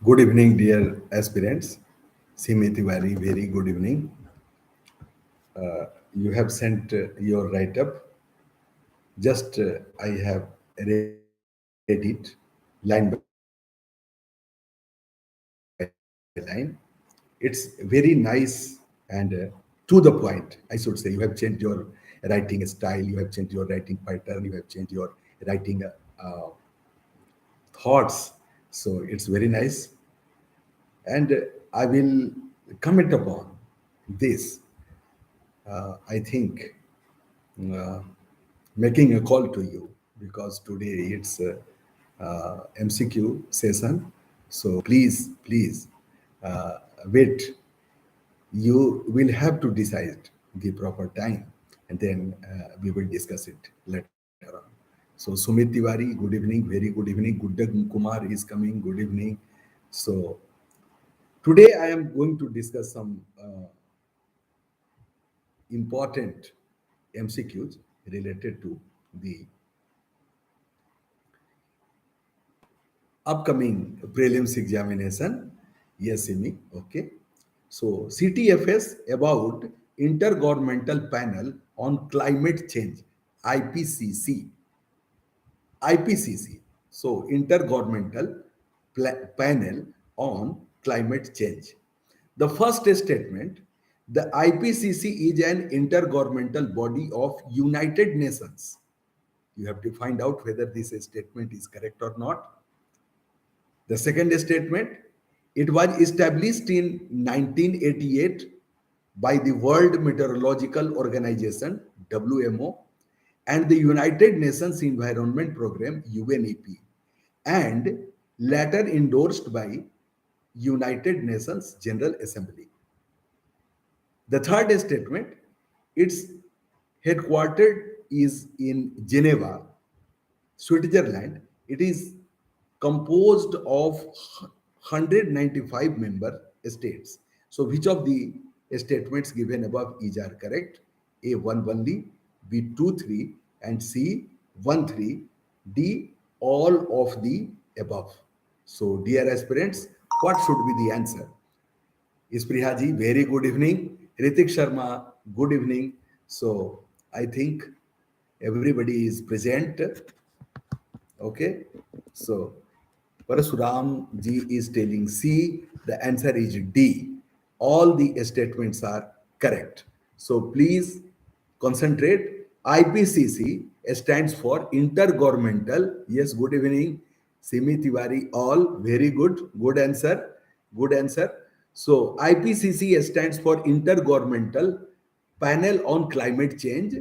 Good evening, dear aspirants. Simi Tiwari, very good evening. You have sent your write up. Just I have read it line by line. It's very nice and to the point. I should say you have changed your writing style, you have changed your writing pattern, you have changed your writing thoughts. So it's very nice. And I will comment upon this. I think uh, making a call to you because today it's MCQ session. So please wait. You will have to decide the proper time, and then we will discuss it later on. So Sumit Tiwari, good evening, very good evening. Guddak Kumar is coming. Good evening. So today I am going to discuss some important MCQs related to the upcoming prelims examination. Yes, Simi. Okay. So CTFS about Intergovernmental Panel on Climate Change, IPCC. IPCC. So Intergovernmental Panel on Climate Change. The first statement, the IPCC is an intergovernmental body of United Nations. You have to find out whether this statement is correct or not. The second statement, it was established in 1988 by the World Meteorological Organization, WMO, and the United Nations Environment Program, UNEP, and later endorsed by United Nations General Assembly. The third statement, its headquartered is in Geneva, Switzerland. It is composed of 195 member states. So, which of the statements given above is are correct? A 1 only, B 2 3, and C 1 3, D all of the above. So, dear aspirants, what should be the answer? Ispriha ji, very good evening. Ritik Sharma, good evening. So, I think everybody is present. Okay, so Parasuram ji is telling C, the answer is D. All the statements are correct. So please concentrate. IPCC stands for Intergovernmental. Yes, good evening. Simi Tiwari, all very good. Good answer. Good answer. So IPCC stands for Intergovernmental Panel on Climate Change,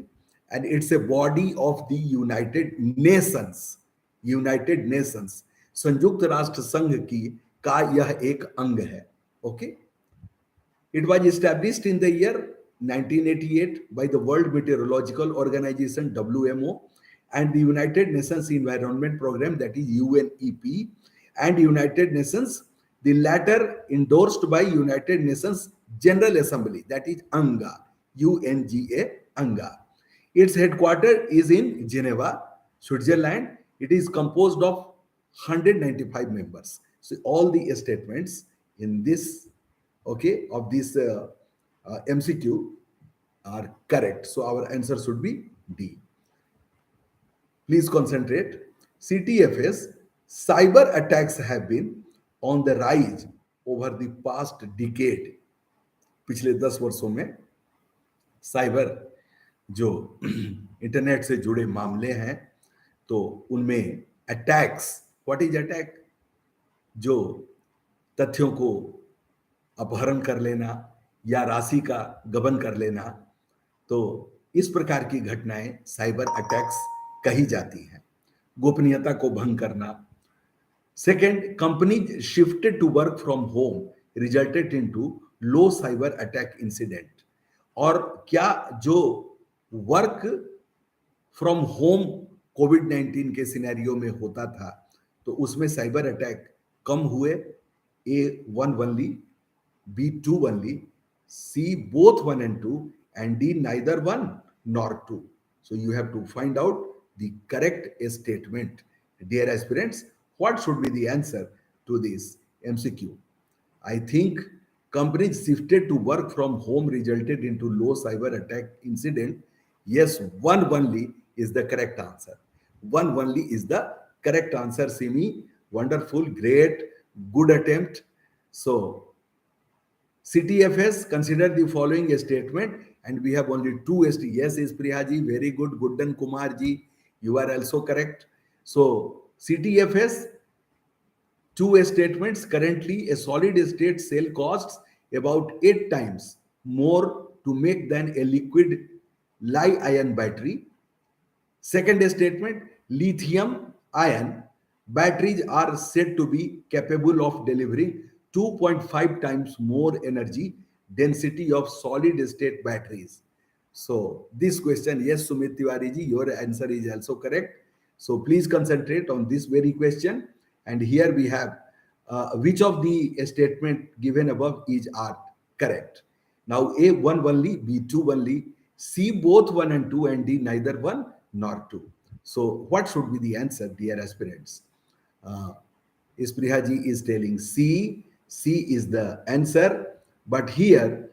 and it's a body of the United Nations. United Nations, संयुक्त राष्ट्र संघ की का यह एक अंग है. Okay, it was established in the year 1988 by the World Meteorological Organization, WMO, and the United Nations Environment Program, that is UNEP, and United Nations, the latter endorsed by United Nations General Assembly, that is UNGA, UNGA, UNGA. Its headquarters is in Geneva, Switzerland. It is composed of 195 members. So all the statements in this, okay, of this MCQ are correct. So our answer should be D. Please concentrate. CTFS, cyber attacks have been on the rise over the past decade. पिछले 10 वर्षों में cyber जो internet से जुड़े मामले हैं, तो उनमें अटैक्स, व्हाट इज अटैक, जो तथ्यों को अपहरण कर लेना या राशि का गबन कर लेना, तो इस प्रकार की घटनाएं साइबर अटैक्स कही जाती हैं. गोपनीयता को भंग करना. Second, company shifted to work from home resulted into low cyber attack incident. और क्या जो वर्क फ्रॉम होम कोविड 19 के सिनेरियो में होता था, तो उसमें साइबर अटैक कम हुए? ए 1 only, B 2 only, C both 1 and 2, and D neither 1 nor 2. So you have to find out the correct statement. Dear aspirants, what should be the answer to this MCQ. I think companies shifted to work from home resulted into low cyber attack incident. Yes, one only is the correct answer. One only is the correct answer. Simi, wonderful, great, good attempt. So CTFS, consider the following statement, and we have only two ST. Yes, is Priyaji, very good. Goodan Kumarji, you are also correct. So CTFS, two statements. Currently, a solid state cell costs about 8 times more to make than a liquid Li-ion battery. Second statement, lithium ion batteries are said to be capable of delivering 2.5 times more energy density of solid state batteries. So this question, yes, Sumit Tiwari ji, your answer is also correct. So please concentrate on this very question. And here we have which of the statement given above is are correct. Now A one only, B two only, C both one and two, and D neither one nor two. So what should be the answer, dear aspirants? Uh, Isprihaji is telling C. C is the answer. But here,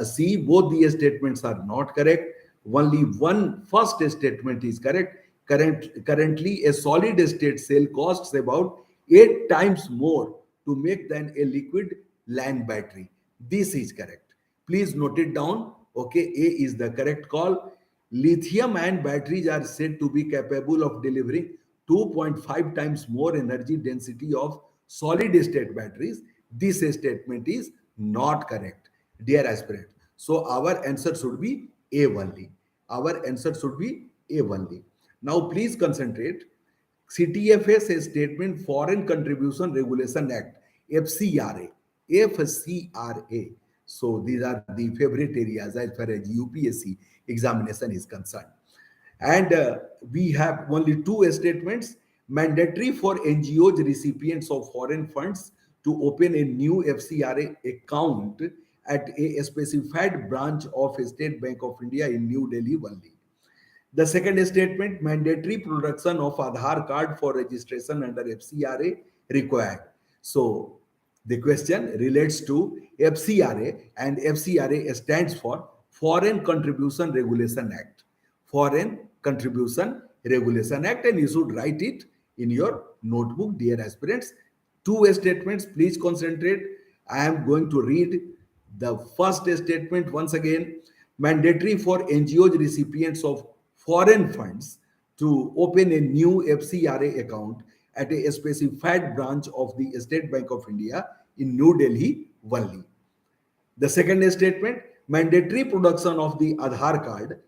C, both the statements are not correct. Only one first statement is correct. Currently, a solid state cell costs about 8 times more to make than a liquid land battery. This is correct. Please note it down. Okay, A is the correct call. Lithium ion batteries are said to be capable of delivering 2.5 times more energy density of solid state batteries. This statement is not correct, dear aspirant. So our answer should be A only. Our answer should be A only. Now please concentrate. CTFS statement Foreign Contribution Regulation Act, FCRA. FCRA. So these are the favorite areas as far as UPSC examination is concerned. And we have only two statements. Mandatory for NGOs recipients of foreign funds to open a new FCRA account at a specified branch of State Bank of India in New Delhi only. The second statement, mandatory production of Aadhaar card for registration under FCRA required. So the question relates to FCRA, and FCRA stands for Foreign Contribution Regulation Act. Foreign Contribution Regulation Act, and you should write it in your notebook, dear aspirants. Two statements, please concentrate. I am going to read the first statement once again. Mandatory for NGOs recipients of foreign funds to open a new FCRA account at a specified branch of the State Bank of India in New Delhi only. The second statement, mandatory production of the Aadhaar card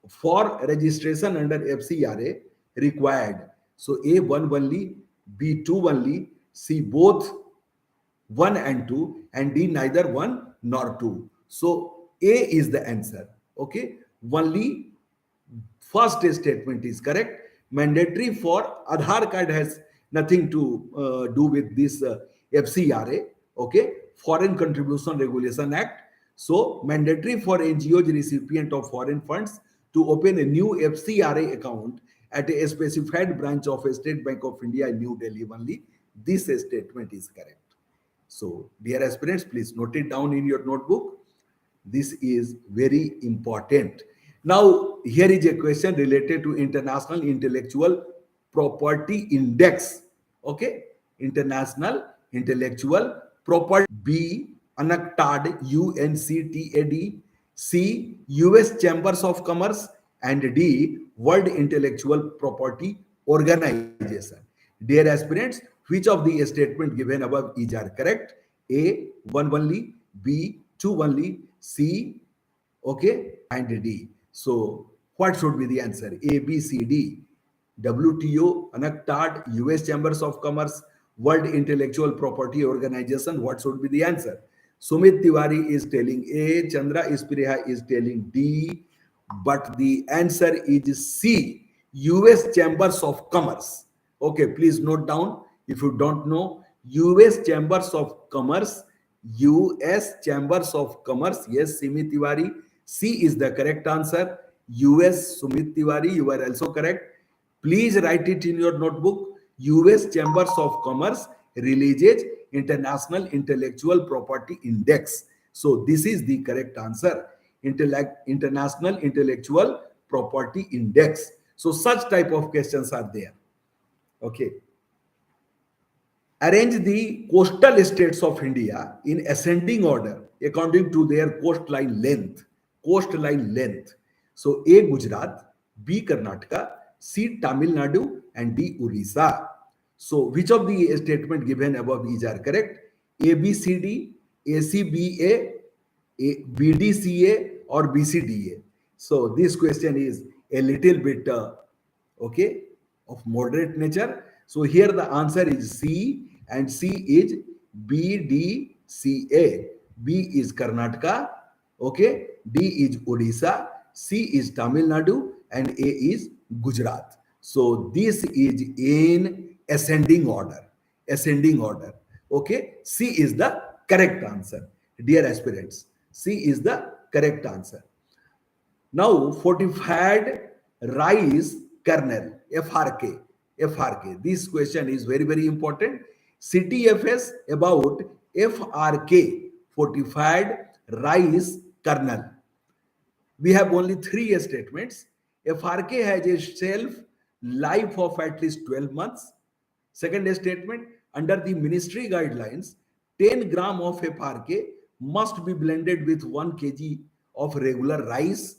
for registration under FCRA required. So A one only, B two only, C both 1 and 2, and D neither 1 nor 2. So A is the answer. Okay. Only first statement is correct. Mandatory for Aadhaar card has nothing to do with this FCRA. Okay. Foreign Contribution Regulation Act. So mandatory for NGOs recipient of foreign funds to open a new FCRA account at a specified branch of a State Bank of India in New Delhi only. This statement is correct. So, dear aspirants, please note it down in your notebook. This is very important. Now, here is a question related to International Intellectual Property Index. Okay, International Intellectual Property. B, UNCTAD, UNCTAD. C, US Chambers of Commerce. And D, World Intellectual Property Organization. Dear aspirants, which of the statement given above is are correct? A, one only, B, two only, C, okay, and D. So what should be the answer? A, B, C, D. WTO, UNCTAD, US Chambers of Commerce, World Intellectual Property Organization. What should be the answer? Sumit Tiwari is telling A, Chandra Ispireha is telling D, but the answer is C, US Chambers of Commerce. Okay, please note down. If you don't know, US Chambers of Commerce, US Chambers of Commerce. Yes, Sumit Tiwari. C is the correct answer. US, Sumit Tiwari, you are also correct. Please write it in your notebook. US Chambers of Commerce releases International Intellectual Property Index. So this is the correct answer. International Intellectual Property Index. So such type of questions are there. Okay. Arrange the coastal states of India in ascending order according to their coastline length. Coastline length. So A Gujarat, B Karnataka, C Tamil Nadu, and D Orissa. So which of the statement given above is are correct? A B C D, A C B A, B D C A, or B C D A. So this question is a little bit okay, of moderate nature. So here the answer is C, and C is BDCA. B is Karnataka, okay, D is Odisha, C is Tamil Nadu, and A is Gujarat. So this is in ascending order. Ascending order. Okay, C is the correct answer. Dear aspirants, C is the correct answer. Now, fortified rice kernel, FRK. FRK. This question is very, very important. CTFS about FRK, fortified rice kernel. We have only three statements. FRK has a shelf life of at least 12 months. Second statement, under the ministry guidelines, 10 gram of FRK must be blended with 1 kg of regular rice.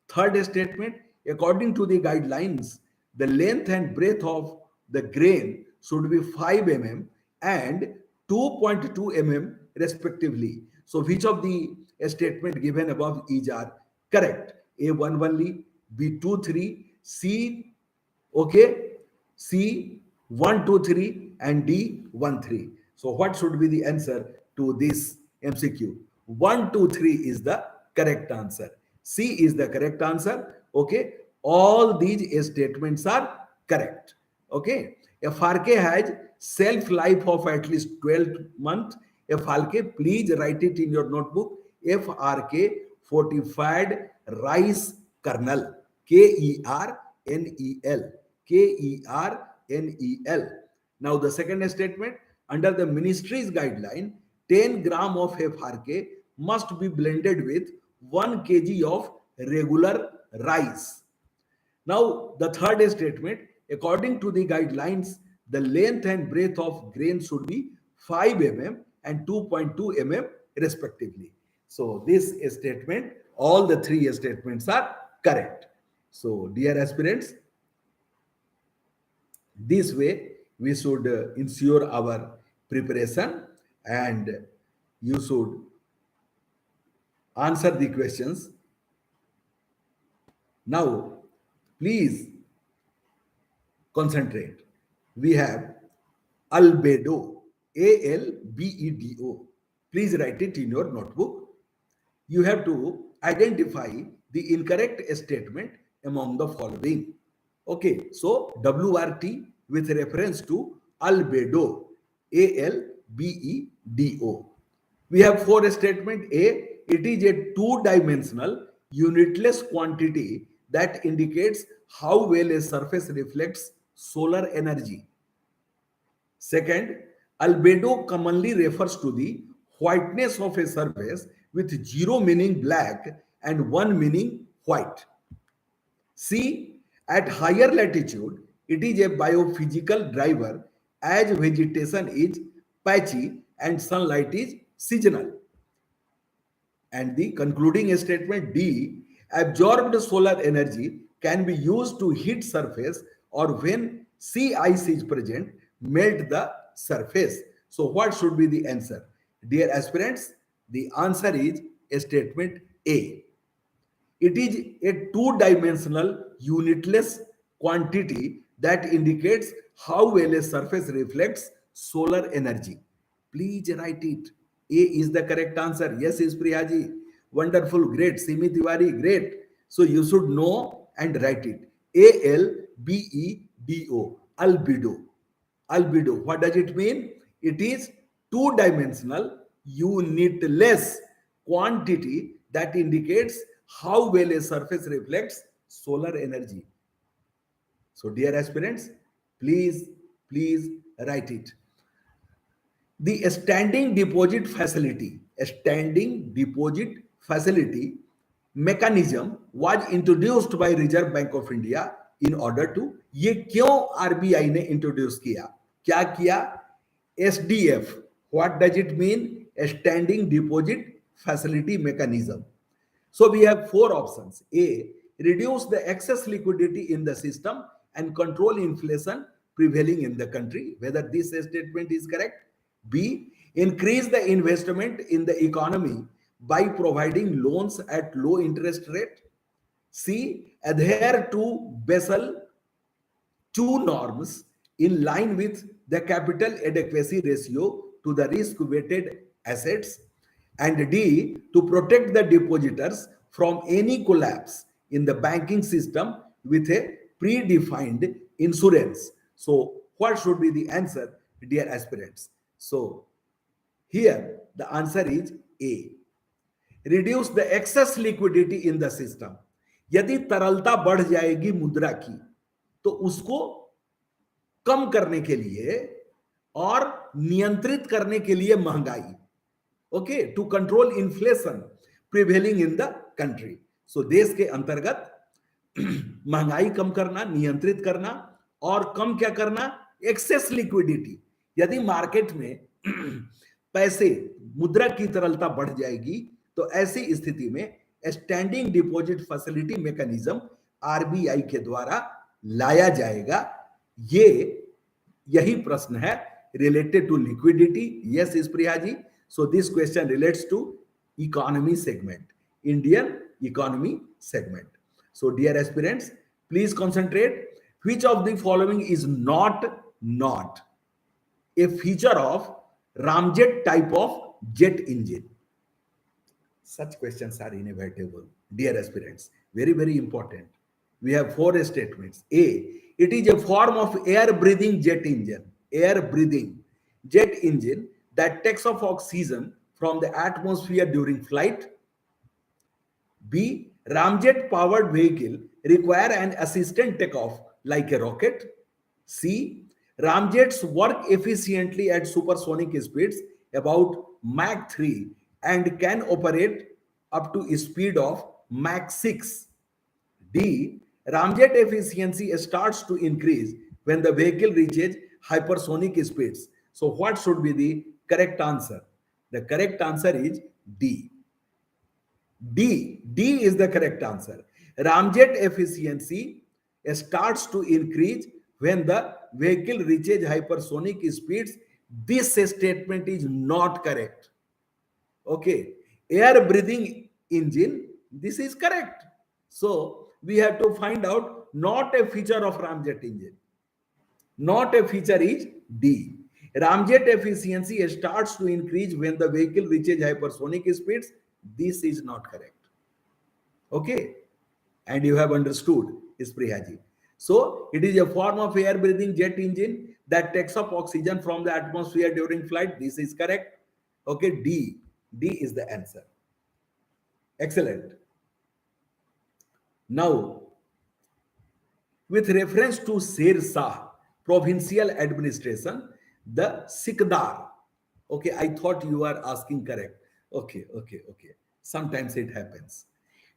Third statement, according to the guidelines, the length and breadth of the grain should be 5 mm and 2.2 mm respectively. So which of the statement given above is are correct? A1 only, B2 3, C, okay, C 1 2 3, and D 1 3. So what should be the answer to this MCQ? 1 2 3 is the correct answer. C is the correct answer. Okay, all these statements are correct. Okay, FRK has shelf life of at least 12 months. FRK, please write it in your notebook. FRK, fortified rice kernel. KERNEL. KERNEL. Now the second statement, under the ministry's guideline, 10 gram of FRK must be blended with 1 kg of regular rice. Now the third statement, according to the guidelines, the length and breadth of grain should be 5 mm and 2.2 mm respectively. So this statement, all the three statements are correct. So dear aspirants, this way we should ensure our preparation, and you should answer the questions. Now, please concentrate. We have albedo, ALBEDO. Please write it in your notebook. You have to identify the incorrect statement among the following. Okay, so WRT with reference to albedo, ALBEDO. We have four statement. A, it is a two-dimensional unitless quantity that indicates how well a surface reflects solar energy. Second, albedo commonly refers to the whiteness of a surface with 0 meaning black and 1 meaning white. C, at higher latitude, it is a biophysical driver as vegetation is patchy and sunlight is seasonal. And the concluding statement D, absorbed solar energy can be used to heat surface or when sea ice is present, melt the surface. So what should be the answer? Dear aspirants, the answer is statement A. It is a two-dimensional unitless quantity that indicates how well a surface reflects solar energy. Please write it. A is the correct answer. Yes, is Priyaji. Wonderful, great. Simi Tiwari, great. So you should know and write it. ALBEDO, albedo. Albedo. What does it mean? It is two-dimensional, unitless quantity that indicates how well a surface reflects solar energy. So, dear aspirants, please write it. The standing deposit facility mechanism was introduced by Reserve Bank of India in order to, ये क्यों RBI ने introduce किया, क्या किया? SDF, what does it mean? Standing deposit facility mechanism. So we have four options. A, reduce the excess liquidity in the system and control inflation prevailing in the country. Whether this statement is correct. B, increase the investment in the economy by providing loans at low interest rate. C, adhere to Basel two norms in line with the capital adequacy ratio to the risk weighted assets, and D, to protect the depositors from any collapse in the banking system with a predefined insurance. So what should be the answer, dear aspirants? So here the answer is A, reduce the excess liquidity in the system. यदि तरलता बढ़ जाएगी मुद्रा की तो उसको कम करने के लिए और नियंत्रित करने के लिए महंगाई, okay, to control inflation prevailing in the country. So देश के अंतर्गत महंगाई कम करना, नियंत्रित करना और कम क्या करना? Access liquidity. यदि मार्केट में पैसे, मुद्रा की तरलता बढ़ जाएगी तो ऐसी स्थिति में standing deposit facility mechanism RBI के द्वारा लाया जाएगा. ये यही प्रश्न है related to liquidity. Yes Supriya ji. So this question relates to economy segment, Indian economy segment. So dear aspirants, please concentrate. Which of the following is not a feature of Ramjet type of jet engine? Such questions are inevitable, dear aspirants. Very, very important. We have four statements. A, it is a form of air breathing jet engine. Air breathing jet engine that takes off oxygen from the atmosphere during flight. B, Ramjet powered vehicle require an assistant takeoff like a rocket. C, Ramjets work efficiently at supersonic speeds about Mach 3 and can operate up to a speed of Mach 6. D, Ramjet efficiency starts to increase when the vehicle reaches hypersonic speeds. So what should be the correct answer? The correct answer is D. D is the correct answer. Ramjet efficiency starts to increase when the vehicle reaches hypersonic speeds. This statement is not correct. Okay, air breathing engine, this is correct. So we have to find out not a feature of Ramjet engine. Not a feature is D. Ramjet efficiency starts to increase when the vehicle reaches hypersonic speeds. This is not correct. Okay, and you have understood, Isprihaji. So it is a form of air breathing jet engine that takes up oxygen from the atmosphere during flight. This is correct. Okay, D is the answer. Excellent. Now, with reference to Sher Shah provincial administration, the Sikdar. Okay, I thought you are asking correct. Okay. Sometimes it happens.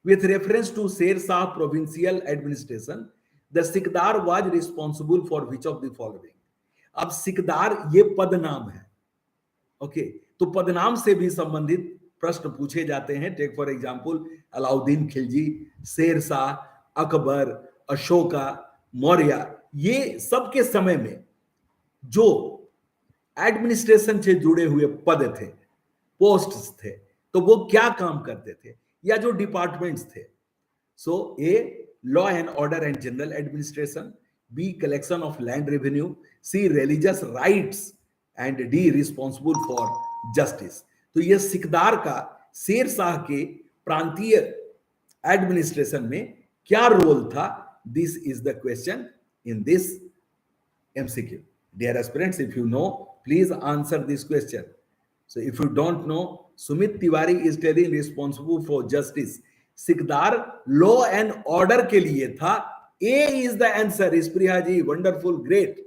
With reference to Sher Shah provincial administration, the Sikdar was responsible for which of the following? अब सिकदार ये पदनाम है. Okay, तो पदनाम से भी संबंधित प्रश्न पूछे जाते हैं. Take for example Alauddin Khilji, Sher Shah, Akbar, Ashoka, Maurya, ये सबके समय में जो एडमिनिस्ट्रेशन से जुड़े हुए पद थे, पोस्ट्स थे, तो वो क्या काम करते थे या जो डिपार्टमेंट्स थे. So A, law and order and general administration. B, collection of land revenue. C, religious rights. And D, responsible for justice. तो ये सिकदार का शेर शाह के प्रांतीय एडमिनिस्ट्रेशन में क्या रोल था? This is the question in this MCQ. Dear aspirants, if you know, please answer this question. So if you don't know, Sumit Tiwari is telling responsible for justice. Sikdar law and order के लिए था. A is the answer. Ispriya ji, wonderful, great.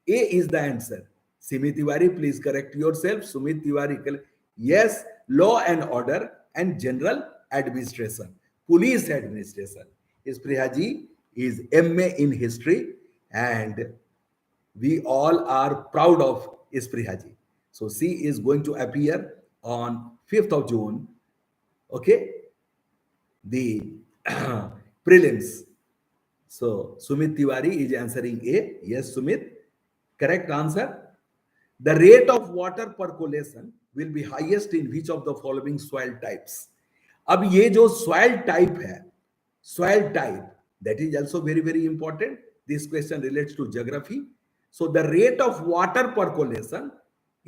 A is the answer. Simi Tiwari, please correct yourself. Sumit Tiwari, yes, law and order and general administration, police administration. Isprihaji is MA in history, and we all are proud of Isprihaji. So C is going to appear on 5th of June. Okay, the prelims. So Sumit Tiwari is answering A. Yes, Sumit. Correct answer. The rate of water percolation will be highest in which of the following soil types? अब ये जो soil type है, soil type, that is also very very important. This question relates to geography. So the rate of water percolation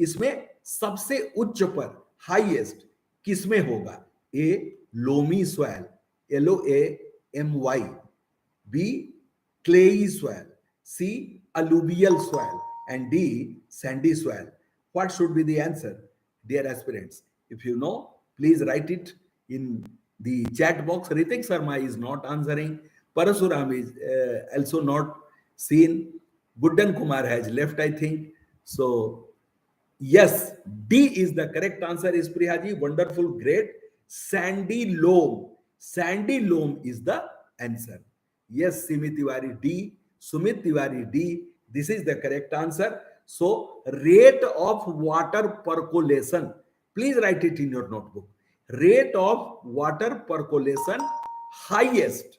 इसमें सबसे उच्च पर highest किसमें होगा? A loamy soil, LOAMY. B clayey soil, C alluvial soil, and D sandy soil. What should be the answer, dear aspirants? If you know, please write it in the chat box. Ritik Sharma is not answering. Parasuram is also not seen. Buddan Kumar has left, I think. So yes, D is the correct answer. Is Priyaji wonderful, great. Sandy loam. Sandy loam is the answer. Yes, Simi Tiwari D. Sumit Tiwari D. This is the correct answer. So, rate of water percolation. Please write it in your notebook. Rate of water percolation highest.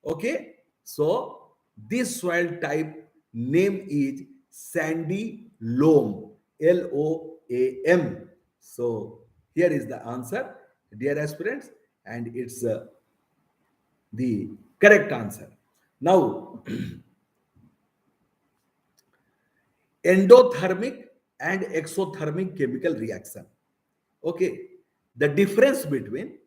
Okay. So, this soil type name is sandy loam. LOAM. So, here is the answer, dear aspirants, and it's the correct answer. Now, endothermic and exothermic chemical reaction. Okay, the difference between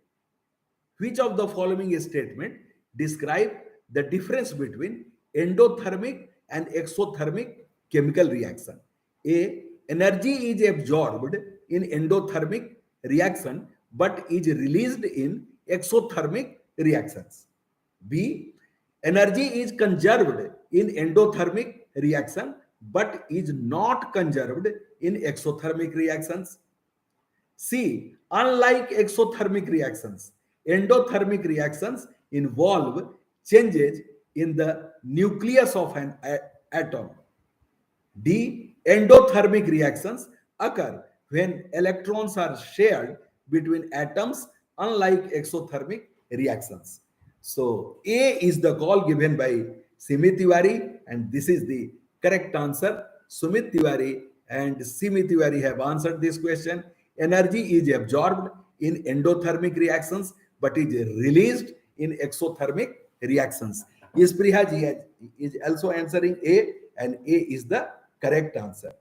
which of the following statement describe the difference between endothermic and exothermic chemical reaction? A, energy is absorbed in endothermic reaction but is released in exothermic reactions. B, energy is conserved in endothermic reaction but is not conserved in exothermic reactions. C, unlike exothermic reactions, endothermic reactions involve changes in the nucleus of an atom. D, endothermic reactions occur when electrons are shared between atoms, unlike exothermic reactions. So, A is the call given by Simi Tiwari, and this is the correct answer. Sumit Tiwari and Simi Tiwari have answered this question. Energy is absorbed in endothermic reactions but is released in exothermic reactions. Ispriha is also answering A, and A is the correct answer.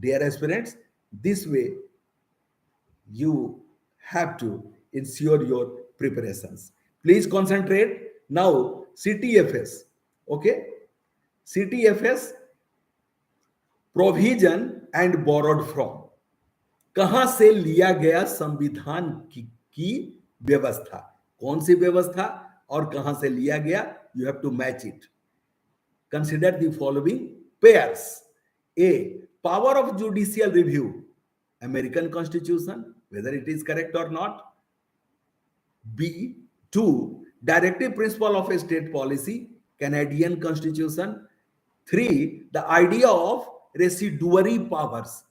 Dear aspirants, this way you have to ensure your preparations. Please concentrate. Now, CTFS. Okay? CTFS, provision and borrowed from. कहां से लिया गया संविधान की व्यवस्था? कौन सी व्यवस्था और कहां से लिया गया? You have to match it. Consider the following pairs. A, power of judicial review, American Constitution, whether it is correct or not. B, 2, directive principle of a state policy, Canadian Constitution. 3, the idea of residuary powers,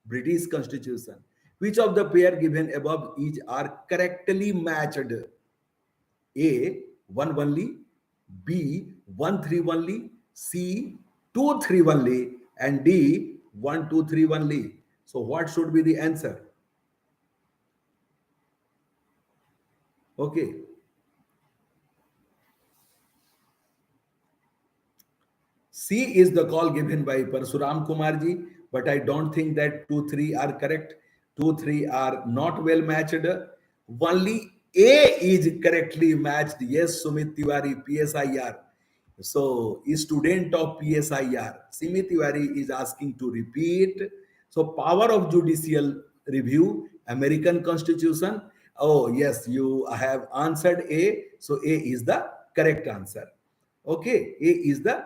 British Constitution. Which of the pair given above each are correctly matched? A, 1 only, B, 1 3 only, C, 2 3 only, and D, 1 2 3 only. So what should be the answer? Okay. C is the call given by Parsuram Kumarji, but I don't think that 2 3 are correct. 2 3 are not well matched. Only A is correctly matched. Yes, Sumit Tiwari, PSIR. So, a student of PSIR, Sumit Tiwari is asking to repeat. So, power of judicial review, American Constitution. Oh, yes, you have answered A. So, A is the correct answer. Okay, A is the,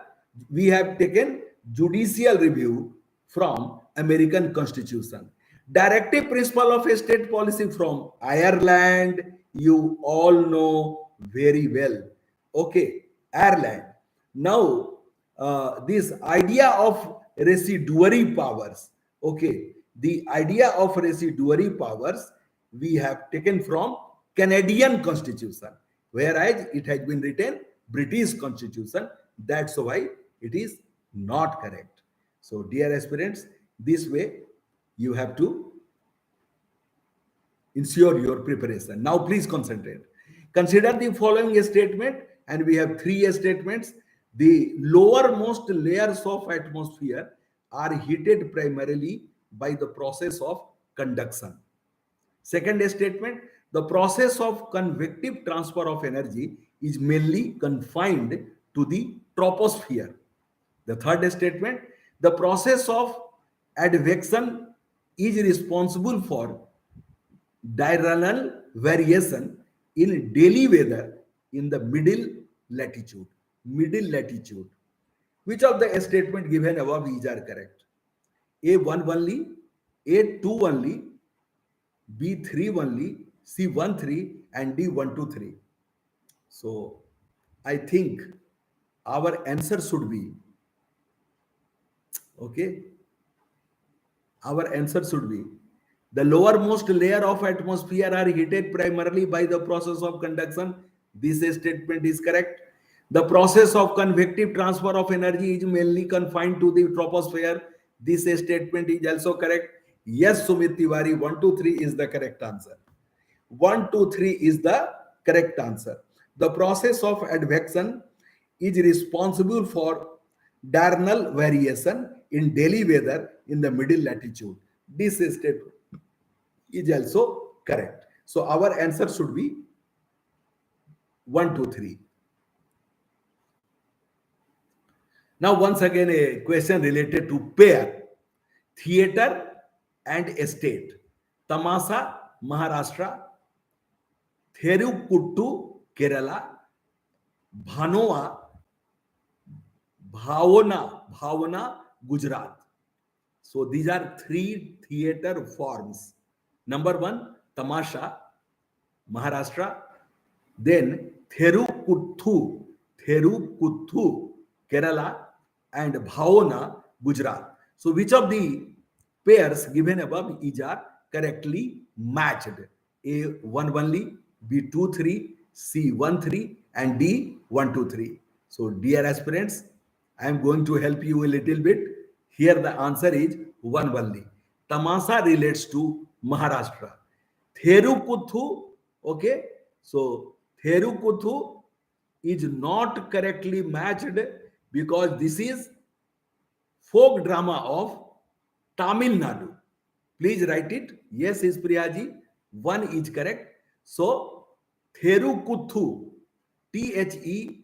we have taken judicial review from American Constitution. Directive principle of state policy from Ireland, you all know very well. Okay, Ireland. Now, this idea of residuary powers, okay, the idea of residuary powers we have taken from Canadian Constitution, whereas it has been written British Constitution. That's why it is not correct. So, dear aspirants, this way you have to ensure your preparation. Now, please concentrate. Consider the following statement, and we have three statements. The lowermost layers of atmosphere are heated primarily by the process of conduction. Second statement, the process of convective transfer of energy is mainly confined to the troposphere. The third statement, the process of advection is responsible for diurnal variation in daily weather in the middle latitude. Middle latitude. Which of the statement given above is are correct? A1 only, A2 only, B3 only, C1 3, and D1 2 3. So I think our answer should be okay. Our answer should be the lowermost layer of atmosphere are heated primarily by the process of conduction. This statement is correct. The process of convective transfer of energy is mainly confined to the troposphere. This statement is also correct. Yes, Sumit Tiwari, 1 2 3 is the correct answer. 1 2 3 is the correct answer. The process of advection is responsible for diurnal variation in daily weather in the middle latitude. This statement is also correct. So our answer should be 1 2 3. Now, once again, a question related to pair, theater and estate. Tamasa, Maharashtra, Therukuttu, Kerala, Bhanoa, Bhavana, Gujarat. So these are three theater forms. Number one, Tamasha, Maharashtra. Then Therukuthu, Kerala, and Bhavana, Gujarat. So which of the pairs given above is are correctly matched? A1 only, B2 3, C1 3, and D1 2 3. So dear aspirants, I am going to help you a little bit. Here the answer is 1 only. Tamasa relates to Maharashtra. Therukuthu, okay. So Therukuthu is not correctly matched because this is folk drama of Tamil Nadu. Please write it. Yes, is Priyaji. 1 is correct. So Therukuthu, Therukothu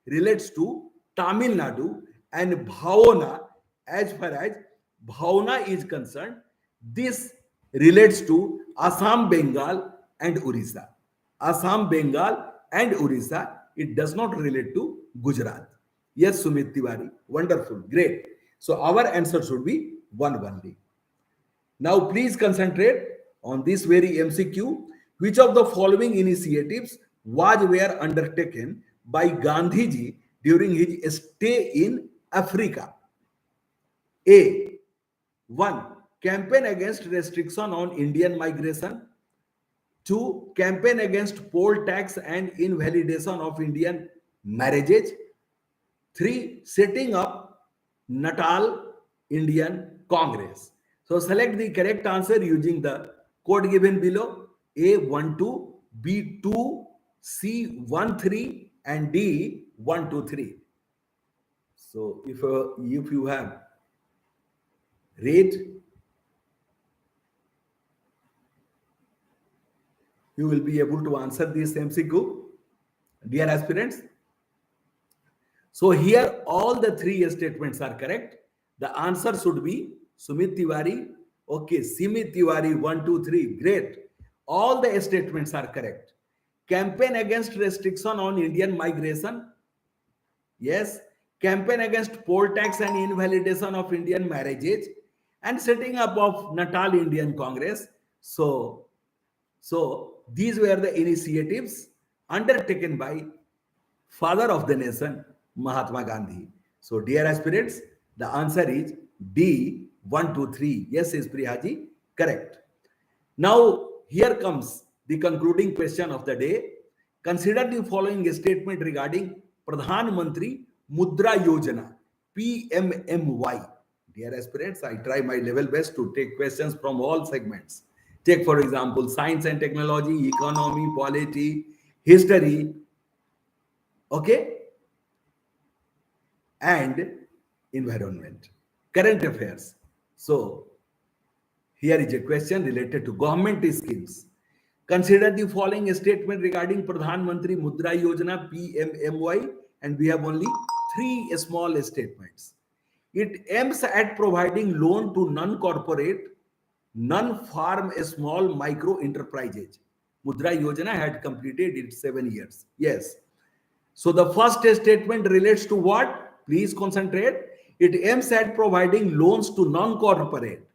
relates to Tamil Nadu, and Bhavana, as far as Bhavana is concerned, this relates to Assam, Bengal, and Orissa. Assam, Bengal, and Orissa. It does not relate to Gujarat. Yes, Sumit Tiwari. Wonderful. Great. So our answer should be 1 only. Now please concentrate on this very MCQ. Which of the following initiatives were undertaken by Gandhiji during his stay in Africa? A. 1. Campaign against restriction on Indian migration. 2. Campaign against poll tax and invalidation of Indian marriages. 3. Setting up Natal Indian Congress. So select the correct answer using the code given below. A12, B2, C13, and D123. So if you have read, you will be able to answer this MCQ, dear aspirants. So here all the three statements are correct. The answer should be Sumit Tiwari. Okay, Simit Tiwari, 1 2 3. Great. All the statements are correct. Campaign against restriction on Indian migration. Yes. Campaign against poll tax and invalidation of Indian marriages and setting up of Natal Indian Congress. So these were the initiatives undertaken by father of the nation, Mahatma Gandhi. So, dear aspirants, the answer is D 1, 2, 3. Yes, is Priyaji correct? Now, here comes the concluding question of the day. Consider the following statement regarding Pradhan Mantri Mudra Yojana PMMY. Dear aspirants, I try my level best to take questions from all segments. Take, for example, science and technology, economy, polity, history, okay, and environment, current affairs. So, here is a question related to government schemes. Consider the following statement regarding Pradhan Mantri Mudra Yojana PMMY, and we have only three small statements. It aims at providing loan to non-corporate, non-farm small micro enterprises. Mudra Yojana had completed its 7 years. Yes. So the first statement relates to what? Please concentrate. It aims at providing loans to non-corporate,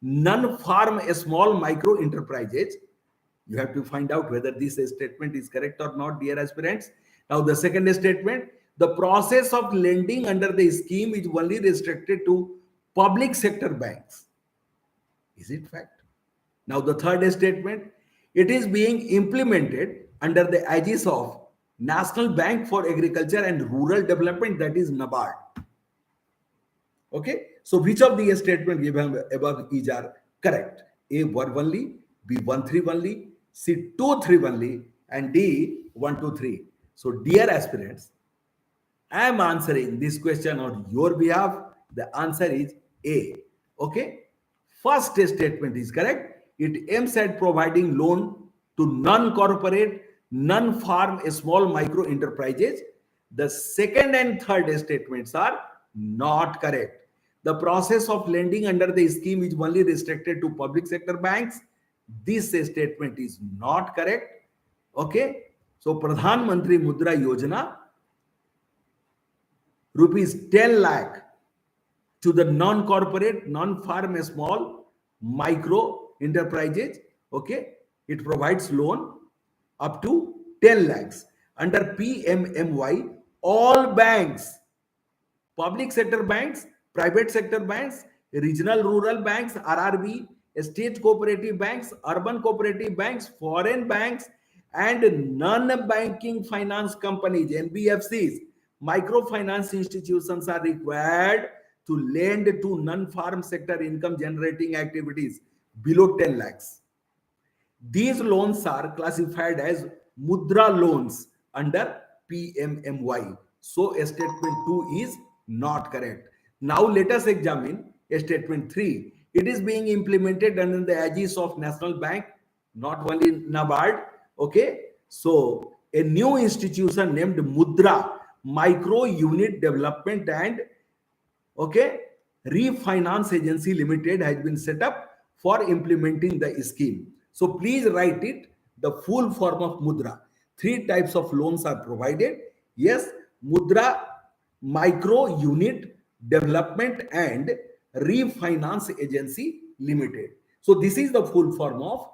non-farm small micro enterprises. You have to find out whether this statement is correct or not, dear aspirants. Now the second statement, the process of lending under the scheme is only restricted to public sector banks. Is it fact? Now the third statement, it is being implemented under the aegis of National Bank for Agriculture and Rural Development, that is NABARD. Okay, so which of the statement given above is are correct? A 1 B 1 C 2 and D 1 So dear aspirants, I am answering this question on your behalf. The answer is A. Okay. First statement is correct. It aims at providing loan to non-corporate, non-farm, small micro enterprises. The second and third statements are not correct. The process of lending under the scheme is only restricted to public sector banks. This statement is not correct. Okay. So Pradhan Mantri Mudra Yojana rupees 10 lakh to the non-corporate, non-farm, small, micro enterprises. Okay, it provides loan up to 10 lakhs. Under PMMY, all banks, public sector banks, private sector banks, regional rural banks, RRB, state cooperative banks, urban cooperative banks, foreign banks, and non-banking finance companies, NBFCs, microfinance institutions are required to lend to non-farm sector income generating activities below 10 lakhs. These loans are classified as mudra loans under PMMY. So statement 2 is not correct. Now let us examine statement 3. It is being implemented under the aegis of National Bank, not only NABARD. Okay. So a new institution named Mudra Micro Unit Development and okay Refinance Agency Limited has been set up for implementing the scheme. So please write it, the full form of Mudra. Three types of loans are provided. Yes, Mudra Micro Unit Development and Refinance Agency Limited. So this is the full form of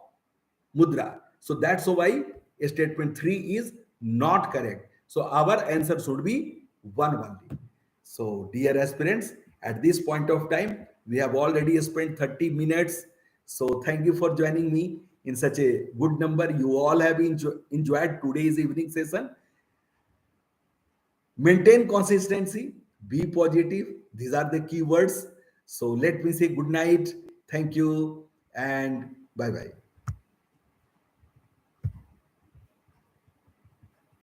Mudra. So that's why statement 3 is not correct. So our answer should be 1 only. So dear aspirants, at this point of time, we have already spent 30 minutes. So thank you for joining me in such a good number. You all have enjoyed today's evening session. Maintain consistency, be positive. These are the keywords. So let me say good night. Thank you and bye bye.